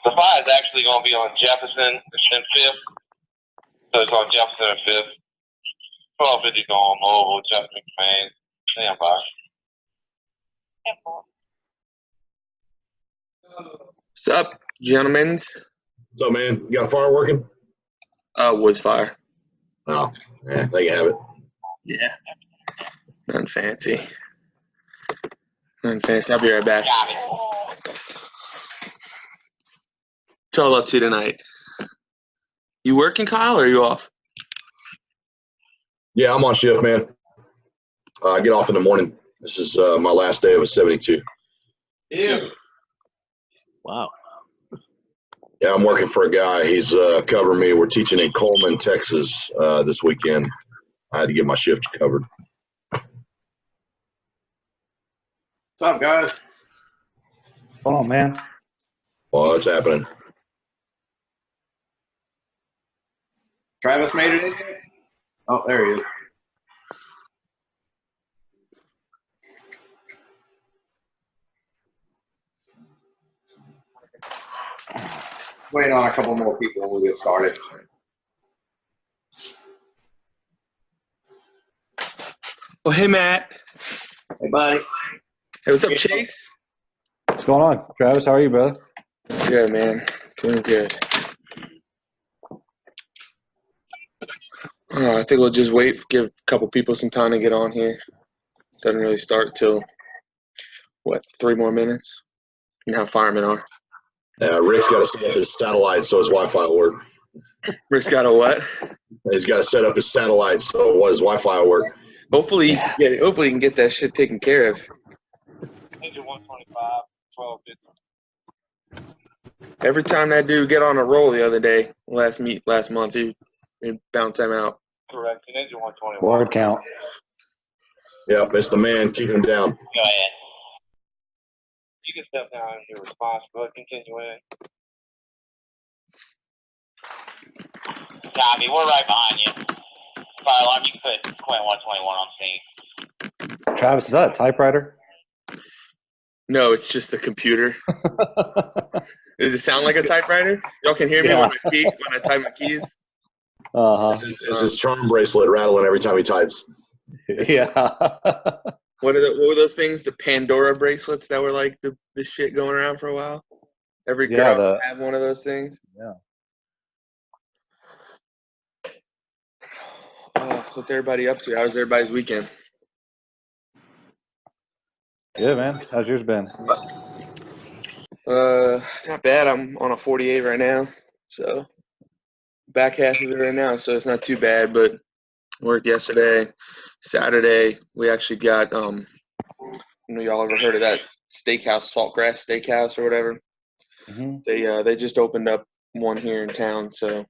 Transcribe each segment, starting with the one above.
The fire is actually going to be on Jefferson and 5th. So it's on Jefferson and 5th. 1250 going mobile, Jefferson Command. Stand by. What's up, gentlemen? What's up, man? You got a fire working? Woods fire. Oh, yeah, there you have it. Yeah. Nothing fancy. Nothing fancy. I'll be right back. What's all up to tonight? You working, Kyle, or are you off? Yeah, I'm on shift, man. I get off in the morning. This is my last day of a 72. Ew. Wow. Yeah, I'm working for a guy. He's covering me. We're teaching in Coleman, Texas this weekend. I had to get my shift covered. What's up, guys? Hold on, man. What's happening? Travis made it in yet? Oh, there he is. Waiting on a couple more people and we'll get started. Oh, hey, Matt. Hey, buddy. Hey, what's up, Chase? What's going on? Travis, how are you, brother? Good, man. Doing good. I think we'll just wait, give a couple people some time to get on here. Doesn't really start till, 3 more minutes? You know how firemen are. Rick's got to set up his satellite so his Wi-Fi will work. Rick's got a what? He's got to set up his satellite so his Wi-Fi will work. Hopefully you can get that shit taken care of. Engine 125, 1250. Every time that dude get on a roll the other day, last month, he bounced him out. Correct. And engine 121. Word count. Yep, it's the man. Keep him down. Go ahead. You can step down in your response, but continue in. Tommy, we're right behind you. Fire alarm, you can put Quinn 121 on scene. Travis, is that a typewriter? No, it's just the computer. Does it sound like a typewriter? Y'all can hear me when I type my keys? Uh-huh. It's his charm bracelet rattling every time he types. Yeah. What were those things? The Pandora bracelets that were like the shit going around for a while? Every girl had one of those things. Yeah. What's everybody up to? How was everybody's weekend? Good, man. How's yours been? Not bad. I'm on a 48 right now, so back half of it right now, so it's not too bad. But worked yesterday, Saturday. We actually got y'all ever heard of that steakhouse, Saltgrass Steakhouse or whatever? Mm-hmm. They just opened up one here in town, so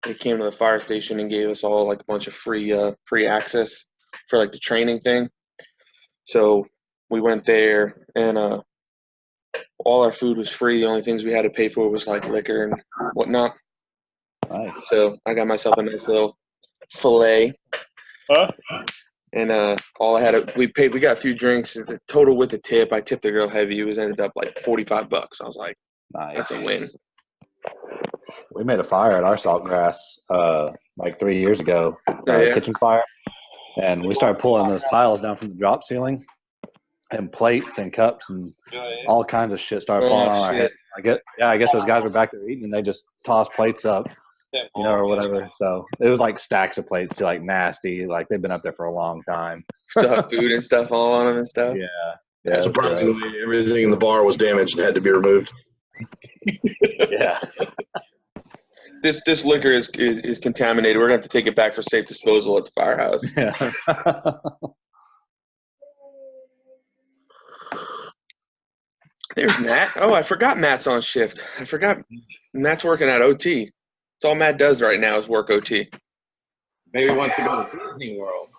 they came to the fire station and gave us all like a bunch of free access for like the training thing. So we went there and all our food was free. The only things we had to pay for was like liquor and whatnot. Nice. So I got myself a nice little filet. And all I had, we got a few drinks. The total with the tip, I tipped the girl heavy. It ended up like $45. I was like, nice. That's a win. We made a fire at our Saltgrass like 3 years ago, kitchen fire, and we started pulling those tiles down from the drop ceiling, and plates and cups and all kinds of shit started falling on our head. I guess those guys were back there eating, and they just tossed plates up, or whatever. So it was like stacks of plates too, like nasty, like they've been up there for a long time. Still have food and stuff all on them and stuff. Yeah. Surprisingly, everything in the bar was damaged and had to be removed. Yeah. This liquor is contaminated. We're going to have to take it back for safe disposal at the firehouse. Yeah. There's Matt. Oh, I forgot Matt's on shift. I forgot Matt's working at OT. That's all Matt does right now is work OT. Maybe he wants to go to Disney World.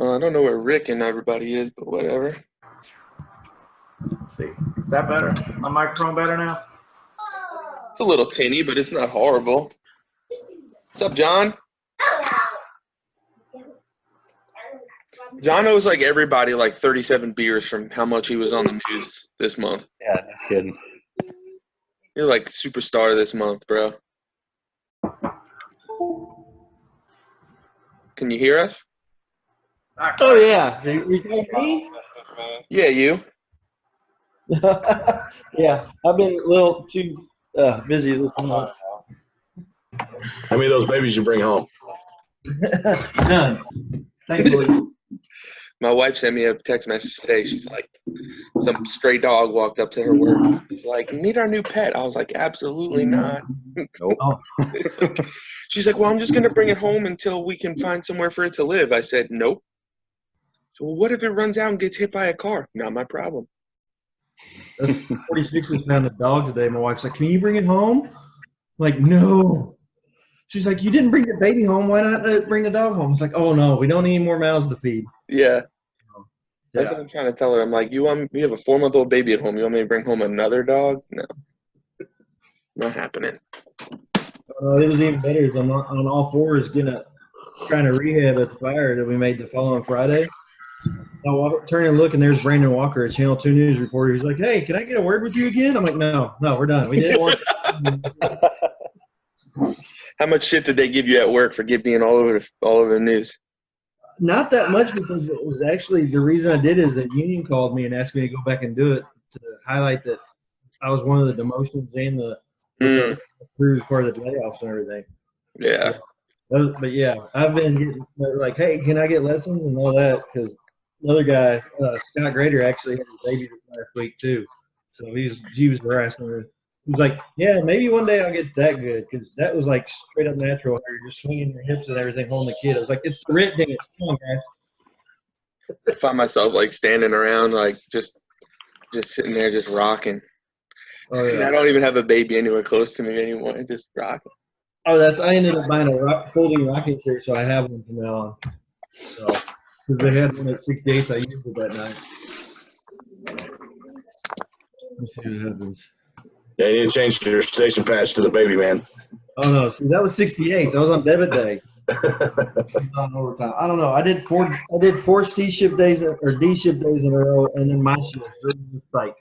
I don't know where Rick and everybody is, but whatever. Let's see. Is that better? My microphone better now? It's a little tinny, but it's not horrible. What's up, John? John owes like everybody like 37 beers from how much he was on the news this month. Yeah, no kidding. You're like superstar this month, bro. Can you hear us? Oh yeah, you talking to me? Yeah, you. Yeah, I've been a little too busy this month. How many of those babies you bring home? None, thankfully. My wife sent me a text message today. She's like, some stray dog walked up to her work. She's like, meet our new pet. I was like, absolutely not. Nope. Oh. She's like, well, I'm just going to bring it home until we can find somewhere for it to live. I said, nope. So what if it runs out and gets hit by a car? Not my problem. That's 46 has found a dog today. My wife's like, can you bring it home? I'm like, no. She's like, you didn't bring the baby home. Why not bring the dog home? It's like, oh no, we don't need any more mouths to feed. Yeah. That's Yeah. what I'm trying to tell her. I'm like, you have a 4-month-old baby at home. You want me to bring home another dog? No. Not happening. It was even better. Is I'm on all fours trying to rehab at the fire that we made the following Friday. I turn and look, and there's Brandon Walker, a Channel 2 news reporter. He's like, hey, can I get a word with you again? I'm like, no, we're done. We didn't want How much shit did they give you at work for being all over the news? Not that much, because it was actually the reason I did is that Union called me and asked me to go back and do it to highlight that I was one of the demotions and the crews part of the layoffs and everything. Yeah. But yeah, I've been getting like, hey, can I get lessons and all that? Because another guy, Scott Grader, actually had a baby last week too, so he was harassing her. He was like, yeah, maybe one day I'll get that good, because that was like straight up natural. You're just swinging your hips and everything, holding the kid. I was like, it's the rent dance. Come on, guys. I find myself like standing around, like just sitting there, just rocking. Oh And I yeah. don't even have a baby anywhere close to me anymore. I just rocking. Oh, I ended up buying a folding rocking chair, so I have one from now on. So, because they had one at 68, so I used it that night. Let's see what happens. Yeah, you need to change your station patch to the baby, man. Oh no, see, that was 68. So I was on debit day. On overtime. I don't know. I did four C shift days or D shift days in a row, and then my shift. It was just like,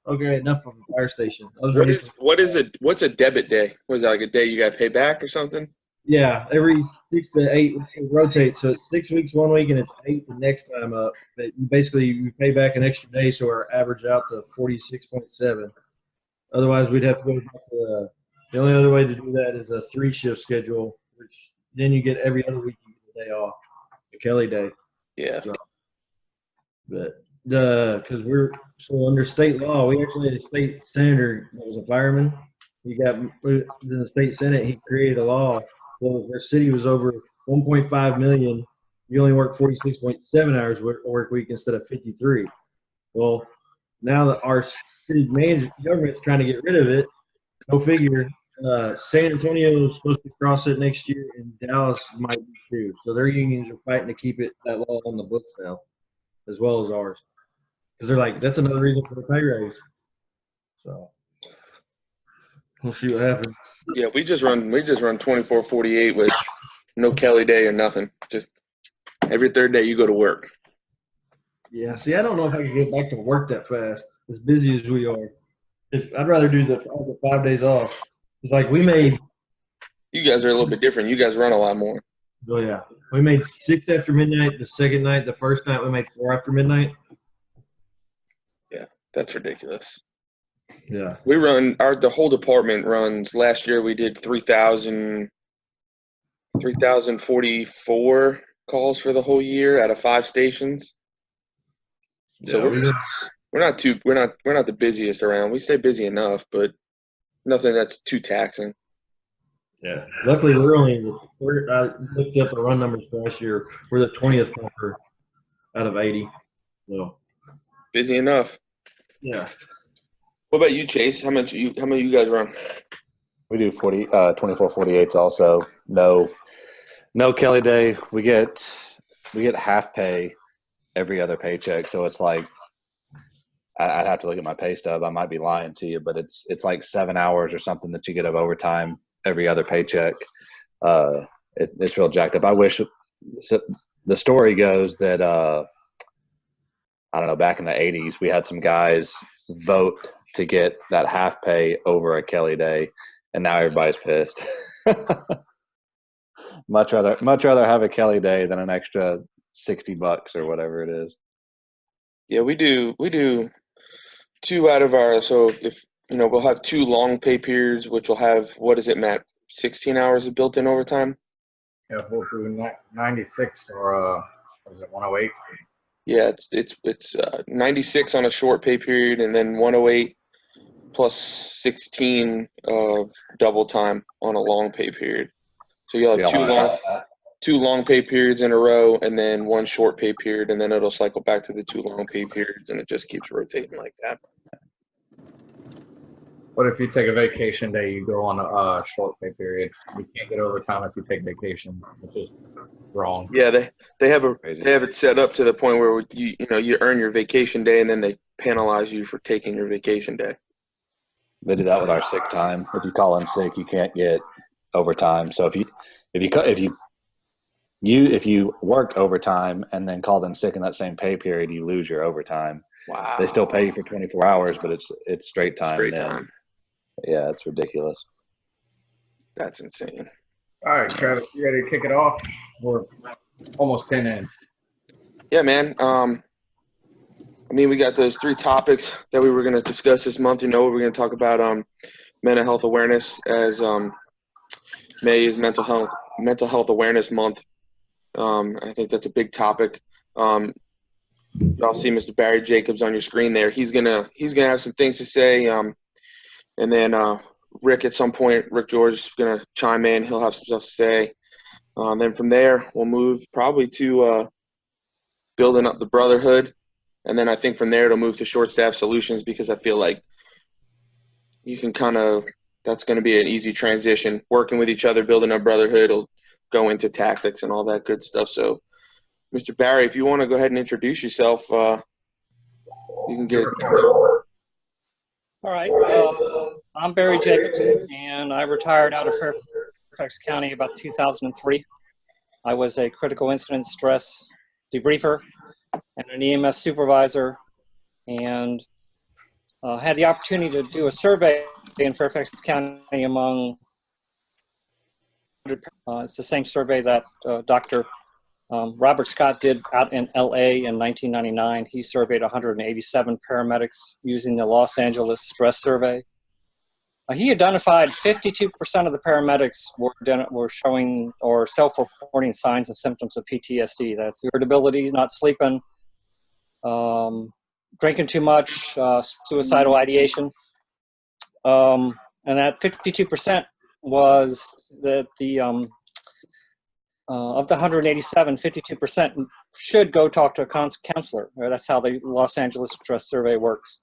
okay, enough of the fire station. I was ready. What's a debit day? Was that like a day you got to pay back or something? Yeah, every 6 to 8 it rotates. So it's 6 weeks one week, and it's 8 the next time up. But you pay back an extra day, so our average out to 46.7. Otherwise, we'd have to go back to the only other way to do that is a 3-shift schedule, which then you get every other week you get a day off, a Kelly day. Yeah. So, but because so under state law, we actually had a state senator that was a fireman. He got in the state senate. He created a law. So if their city was over 1.5 million, you only work 46.7 hours work week instead of 53. Well, now that our city government's trying to get rid of it, go figure. San Antonio is supposed to cross it next year, and Dallas might be too. So their unions are fighting to keep that law on the books now, as well as ours, because they're like, that's another reason for the pay raise. So we'll see what happens. Yeah, we just run 24/48 with no Kelly day or nothing. Just every third day you go to work. Yeah, see, I don't know if I can get back to work that fast, as busy as we are. I'd rather do the 5 days off. It's like we made. You guys are a little bit different. You guys run a lot more. Oh yeah, we made 6 after midnight the second night. The first night we made 4 after midnight. Yeah, that's ridiculous. Yeah. We run the whole department runs. Last year we did 3,044 calls for the whole year out of 5 stations. So we're not the busiest around. We stay busy enough, but nothing that's too taxing. Yeah. Luckily, I looked up the run numbers for last year. We're the 20th pumper out of 80. So busy enough. Yeah. What about you, Chase? How many you guys run? We do 24/48s also. No Kelly day. We get half pay every other paycheck. So it's like, I'd have to look at my pay stub. I might be lying to you, but it's like 7 hours or something that you get of overtime every other paycheck. It's real jacked up. I wish the the story goes that I don't know, back in the 80s, we had some guys vote to get that half pay over a Kelly day, and now everybody's pissed. much rather have a Kelly day than an extra $60 or whatever it is. Yeah, we do 2 out of our, so if we'll have 2 long pay periods, which will have, what is it, Matt, 16 hours of built-in overtime? Yeah, we'll do 96 or was it 108? Yeah, it's 96 on a short pay period, and then 108 plus 16 of double time on a long pay period. So you'll have two long pay periods in a row, and then 1 short pay period, and then it'll cycle back to the 2 long pay periods, and it just keeps rotating like that. What if you take a vacation day, you go on a short pay period? You can't get overtime if you take vacation, which is wrong. Yeah, they have it set up to the point where you earn your vacation day, and then they penalize you for taking your vacation day. They do that with our sick time. If you call in sick, you can't get overtime. So if you worked overtime and then called in sick in that same pay period, you lose your overtime. Wow. They still pay you for 24 hours, but it's straight time. Straight time. Yeah, it's ridiculous. That's insane. All right, Travis, you ready to kick it off? We're almost 10 in. Yeah, man. We got those 3 topics that we were going to discuss this month. We're going to talk about mental health awareness, as May is mental health awareness month. I think that's a big topic. Y'all see Mr. Barry Jacobs on your screen there. He's gonna have some things to say. And then Rick, at some point, Rick George is gonna chime in. He'll have some stuff to say. Then from there, we'll move probably to building up the brotherhood. And then I think from there it'll move to short staff solutions, because I feel like you can that's going to be an easy transition. Working with each other, building a brotherhood, will go into tactics and all that good stuff. So, Mr. Barry, if you want to go ahead and introduce yourself, you can get it. All right. I'm Barry Jacobs, and I retired out of Fairfax County about 2003. I was a critical incident stress debriefer and an EMS supervisor, and had the opportunity to do a survey in Fairfax County among it's the same survey that Dr. Robert Scott did out in LA in 1999. He surveyed 187 paramedics using the Los Angeles Stress Survey. He identified 52% of the paramedics were showing or self-reporting signs and symptoms of PTSD. That's irritability, not sleeping, drinking too much, suicidal ideation. And that 52% was that of the 187, 52% should go talk to a counselor. That's how the Los Angeles Stress Survey works.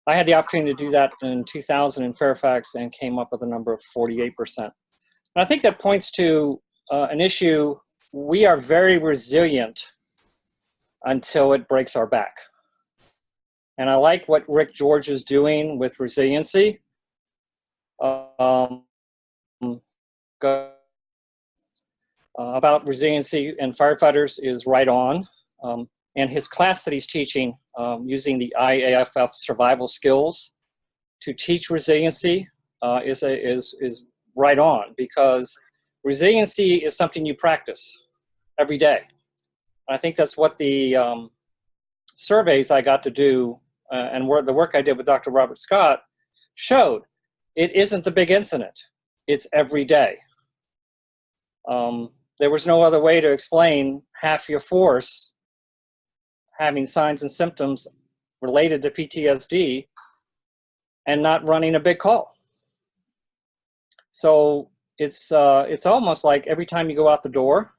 I had the opportunity to do that in 2000 in Fairfax and came up with a number of 48%. And I think that points to an issue. We are very resilient until it breaks our back. And I like what Rick George is doing with resiliency. About resiliency and firefighters is right on. And his class that he's teaching using the IAFF survival skills to teach resiliency is right on, because resiliency is something you practice every day. And I think that's what the surveys I got to do and the work I did with Dr. Robert Scott showed. It isn't the big incident. It's every day. There was no other way to explain half your force having signs and symptoms related to PTSD and not running a big call. So it's almost like every time you go out the door,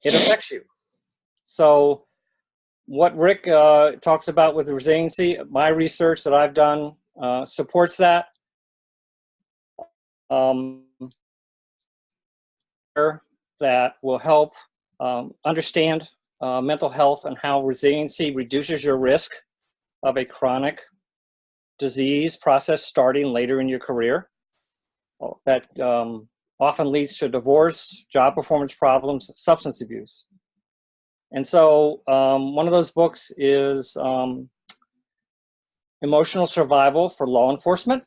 it affects you. So what Rick talks about with resiliency, my research that I've done supports that. That will help understand mental health and how resiliency reduces your risk of a chronic disease process starting later in your career. That often leads to divorce, job performance problems, substance abuse. And so one of those books is Emotional Survival for Law Enforcement.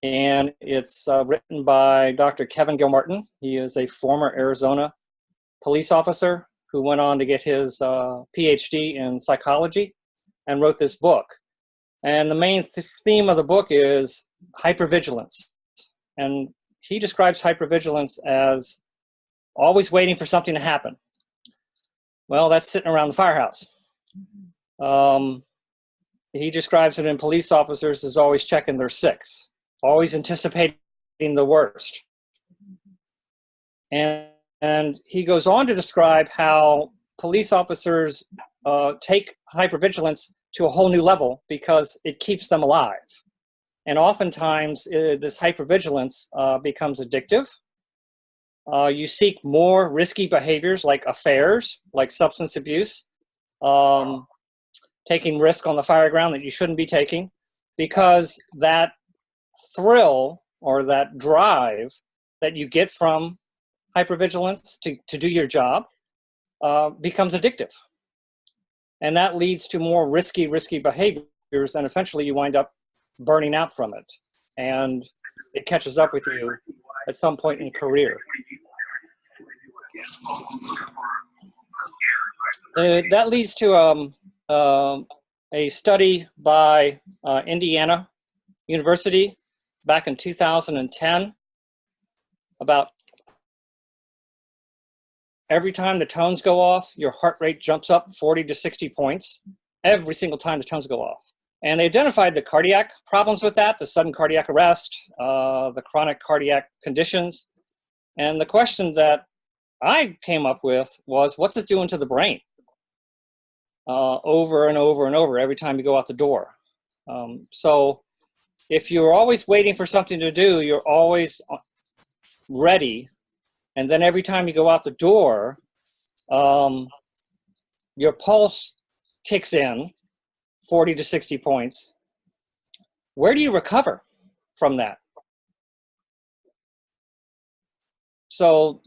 And it's written by Dr. Kevin Gilmartin. He is a former Arizona police officer who went on to get his PhD in psychology and wrote this book. And the main theme of the book is hypervigilance. And he describes hypervigilance as always waiting for something to happen. Well, that's sitting around the firehouse. He describes it in police officers as always checking their six, always anticipating the worst. And he goes on to describe how police officers take hypervigilance to a whole new level because it keeps them alive. And oftentimes, this hypervigilance becomes addictive. You seek more risky behaviors like affairs, like substance abuse, taking risk on the fire ground that you shouldn't be taking, because that thrill or that drive that you get from hypervigilance to do your job becomes addictive. And that leads to more risky behaviors, and eventually you wind up burning out from it. And it catches up with you at some point in your career. That leads to a study by Indiana University back in 2010 about every time the tones go off, your heart rate jumps up 40 to 60 points every single time the tones go off. And they identified the cardiac problems with that, the sudden cardiac arrest, the chronic cardiac conditions. And the question that I came up with was, what's it doing to the brain? Over and over and over every time you go out the door. So if you're always waiting for something to do, you're always ready. And then every time you go out the door, your pulse kicks in 40 to 60 points. Where do you recover from that? So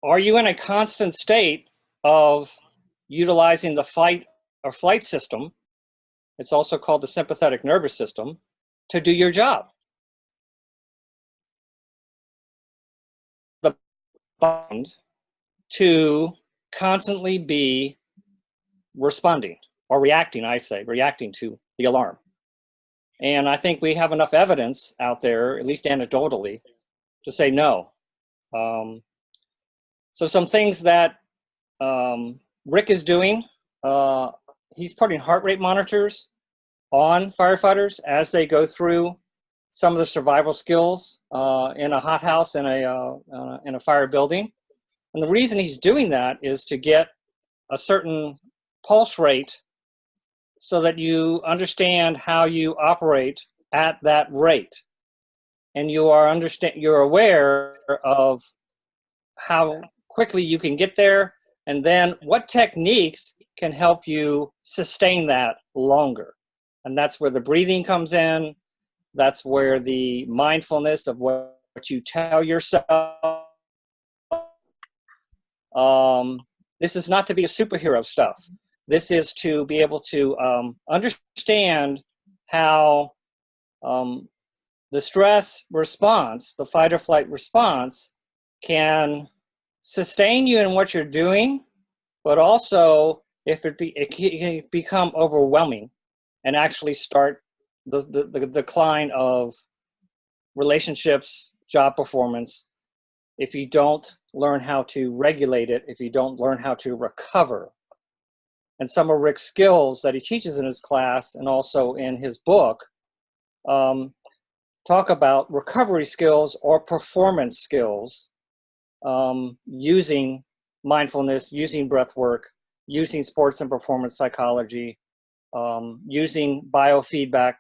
are you in a constant state of utilizing the fight or flight system? It's also called the sympathetic nervous system, to do your job. The bond to constantly be responding or reacting, reacting to the alarm. And I think we have enough evidence out there, at least anecdotally, to say no. So some things that Rick is doing, he's putting heart rate monitors on firefighters as they go through some of the survival skills in a hothouse in a fire building. And the reason he's doing that is to get a certain pulse rate so that you understand how you operate at that rate. And you're aware of how quickly you can get there, and then what techniques can help you sustain that longer. And that's where the breathing comes in. That's where the mindfulness of what you tell yourself. This is not to be a superhero stuff. This is to be able to understand how the stress response, the fight or flight response, can sustain you in what you're doing, but also if it can become overwhelming and actually start the decline of relationships, job performance, if you don't learn how to regulate it, if you don't learn how to recover. And some of Rick's skills that he teaches in his class and also in his book talk about recovery skills or performance skills, using mindfulness, using breath work, using sports and performance psychology, using biofeedback,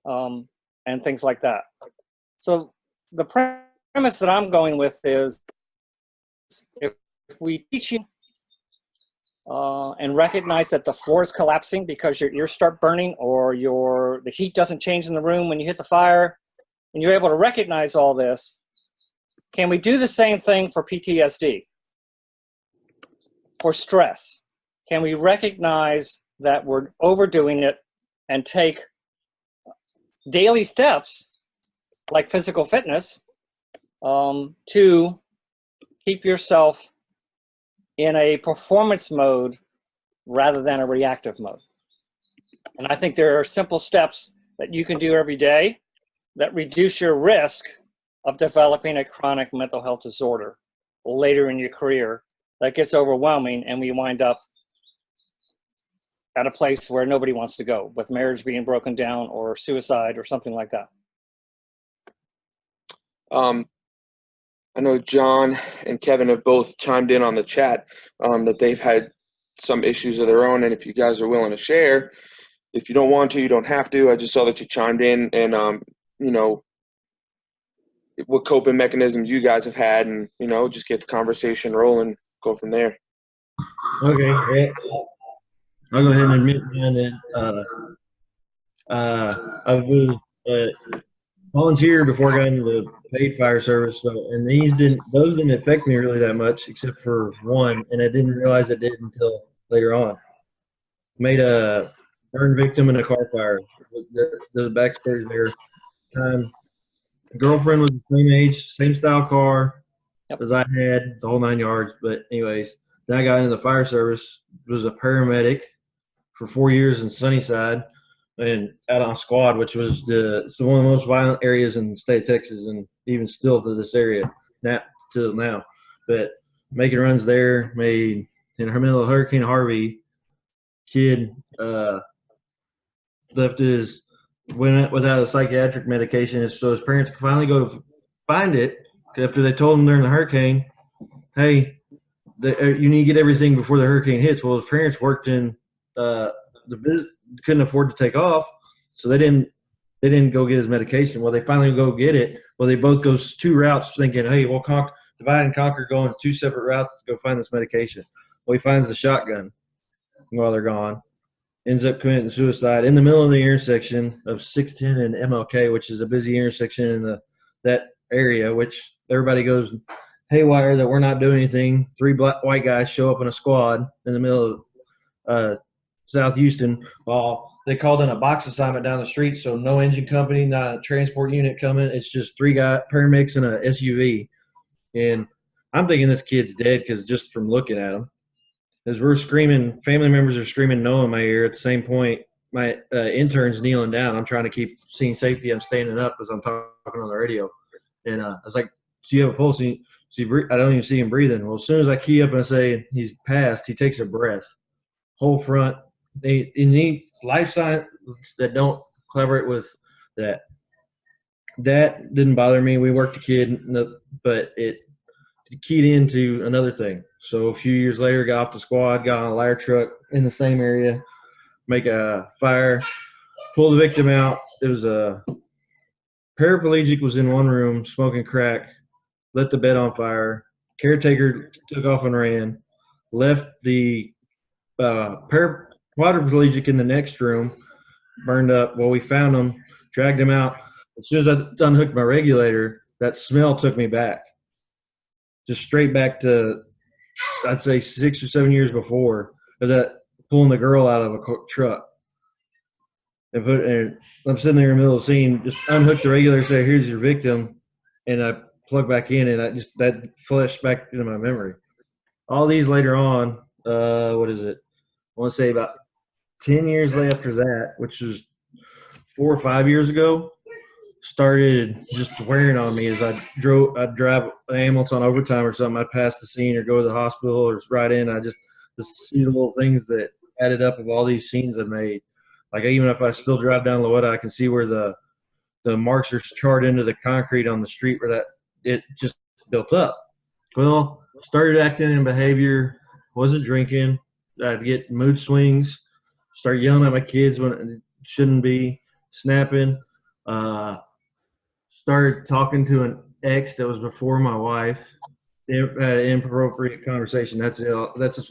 and things like that. So the premise that I'm going with is, if we teach you and recognize that the floor is collapsing because your ears start burning or the heat doesn't change in the room when you hit the fire, and you're able to recognize all this, can we do the same thing for PTSD, for stress? Can we recognize that we're overdoing it and take daily steps like physical fitness to keep yourself in a performance mode rather than a reactive mode? And I think there are simple steps that you can do every day that reduce your risk of developing a chronic mental health disorder later in your career that gets overwhelming, and we wind up at a place where nobody wants to go, with marriage being broken down or suicide or something like that. I know John and Kevin have both chimed in on the chat that they've had some issues of their own, and if you guys are willing to share, if you don't want to, you don't have to. I just saw that you chimed in, and what coping mechanisms you guys have had, and just get the conversation rolling, go from there. Okay, I'll go ahead and admit that I was volunteer before I got into the paid fire service, and those didn't affect me really that much, except for one, and I didn't realize it did until later on. Made a burn victim in a car fire. The backstory there. Girlfriend was the same age, same style car as I had, the whole 9 yards. But anyways, then I got into the fire service. Was a paramedic for 4 years in Sunnyside, and out on squad, which was it's one of the most violent areas in the state of Texas, and even still to this area till now. But making runs there, made in the middle of Hurricane Harvey, kid went without a psychiatric medication, so his parents could finally go to find it after they told him during the hurricane, hey, you need to get everything before the hurricane hits. Well, his parents worked in the business, couldn't afford to take off, so they didn't go get his medication. Well, they finally go get it. Well, they both go 2 routes thinking, hey, we'll divide and conquer, going 2 separate routes to go find this medication. Well, he finds the shotgun while they're gone. Ends up committing suicide in the middle of the intersection of 610 and MLK, which is a busy intersection in that area, which everybody goes haywire that we're not doing anything. 3 white guys show up in a squad in the middle of South Houston. Well, they called in a box assignment down the street, so no engine company, not a transport unit coming. It's just 3 paramedics in a SUV. And I'm thinking this kid's dead because just from looking at him. As we're screaming, family members are screaming no in my ear. At the same point, my intern's kneeling down. I'm trying to keep seeing safety. I'm standing up as I'm talking on the radio. And I was like, do you have a pulse? I don't even see him breathing. Well, as soon as I key up and I say he's passed, he takes a breath. Whole front. They need life science that don't collaborate with that. That didn't bother me. We worked the kid, but it keyed into another thing. So a few years later, got off the squad, got on a ladder truck in the same area, make a fire, pull the victim out. It was a paraplegic was in one room smoking crack, lit the bed on fire. Caretaker took off and ran, left the quadriplegic in the next room, burned up. Well, we found him, dragged him out. As soon as I unhooked my regulator, that smell took me back. Just straight back to, I'd say 6 or 7 years before, of that pulling the girl out of a truck. And I'm sitting there in the middle of the scene, just unhooked the regulator, say, here's your victim, and I plug back in, and that flashed back into my memory. All these later on, what is it? I want to say about 10 years after that, which was 4 or 5 years ago, started just wearing on me as I'd drive an ambulance on overtime or something. I'd pass the scene or go to the hospital or right in. I just see the little things that added up of all these scenes I've made. Like even if I still drive down Lowetta, I can see where the marks are charred into the concrete on the street where it just built up. Well, started acting in behavior, wasn't drinking. I'd get mood swings, start yelling at my kids when it shouldn't be, snapping. Started talking to an ex that was before my wife. Had an inappropriate conversation. That's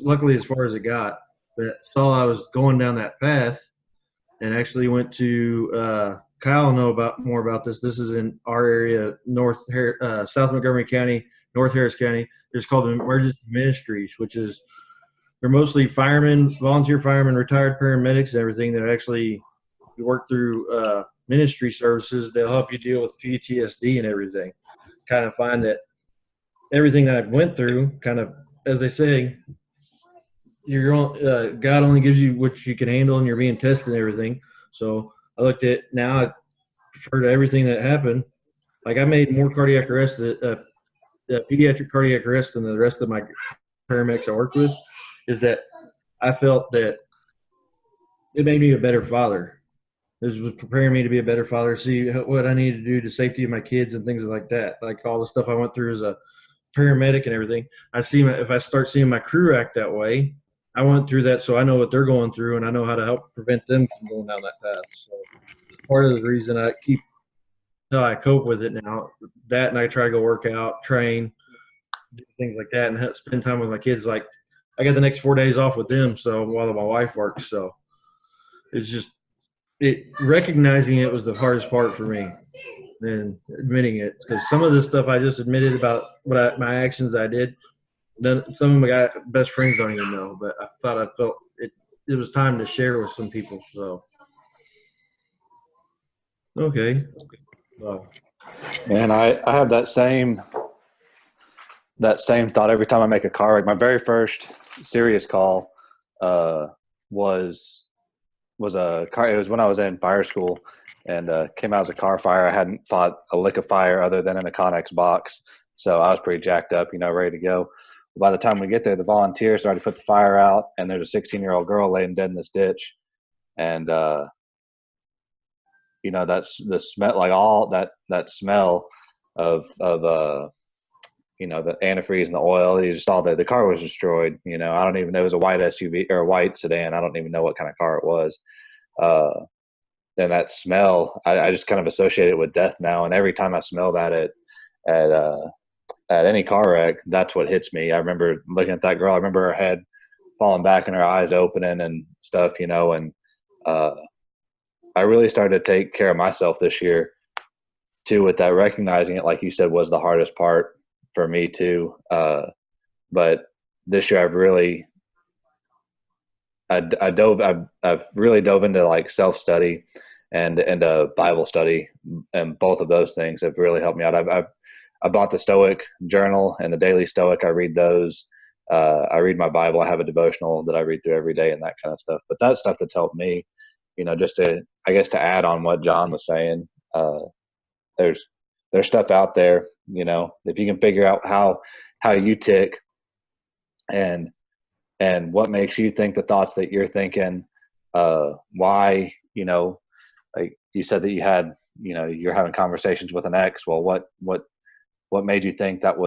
luckily as far as it got. But saw I was going down that path, and actually went to Kyle will know more about this. This is in our area, South Montgomery County, North Harris County. There's called emergency ministries, which is they're mostly firemen, volunteer firemen, retired paramedics, and everything that actually work through ministry services. They'll help you deal with PTSD and everything. Kind of find that everything that I went through, kind of, as they say, God only gives you what you can handle, and you're being tested and everything. So I looked at now. I prefer to everything that happened. Like I made more cardiac arrest, pediatric cardiac arrest than the rest of my paramedics I worked with. Is that I felt that it made me a better father. It was preparing me to be a better father, see what I needed to do to safety of my kids and things like that. Like all the stuff I went through as a paramedic and everything. If I start seeing my crew act that way, I went through that, so I know what they're going through, and I know how to help prevent them from going down that path. So part of the reason I cope with it now, that, and I try to go work out, train, do things like that, and spend time with my kids. Like I got the next 4 days off with them, so while my wife works, so it's just recognizing it was the hardest part for me than admitting it, because some of the stuff I just admitted about my actions I did. Some of my best friends don't even know, but I thought I felt it was time to share with some people. So, okay. Well, And I have that same thought every time I make a car wreck. My very first serious call was a car. It was when I was in fire school, and came out as a car fire. I hadn't fought a lick of fire other than in a Connex box, so I was pretty jacked up, ready to go. By the time we get there, the volunteers started to put the fire out, and there's a 16-year-old girl laying dead in this ditch, and that's the smell, like all that smell of the antifreeze and the oil. Just all the car was destroyed. I don't even know, it was a white SUV or a white sedan. I don't even know what kind of car it was. And that smell, I just kind of associate it with death now. And every time I smell that at any car wreck, that's what hits me. I remember looking at that girl. I remember her head falling back and her eyes opening and stuff, and I really started to take care of myself this year too, with that. Recognizing it, like you said, was the hardest part for me too. But this year I've really dove into like self-study and Bible study, and both of those things have really helped me out. I bought the Stoic journal and the Daily Stoic. I read those. I read my Bible. I have a devotional that I read through every day and that kind of stuff. But that's stuff that's helped me, just to add on what John was saying. There's stuff out there, if you can figure out how you tick and what makes you think the thoughts that you're thinking, why, like you said that you had, you're having conversations with an ex. Well, what made you think that was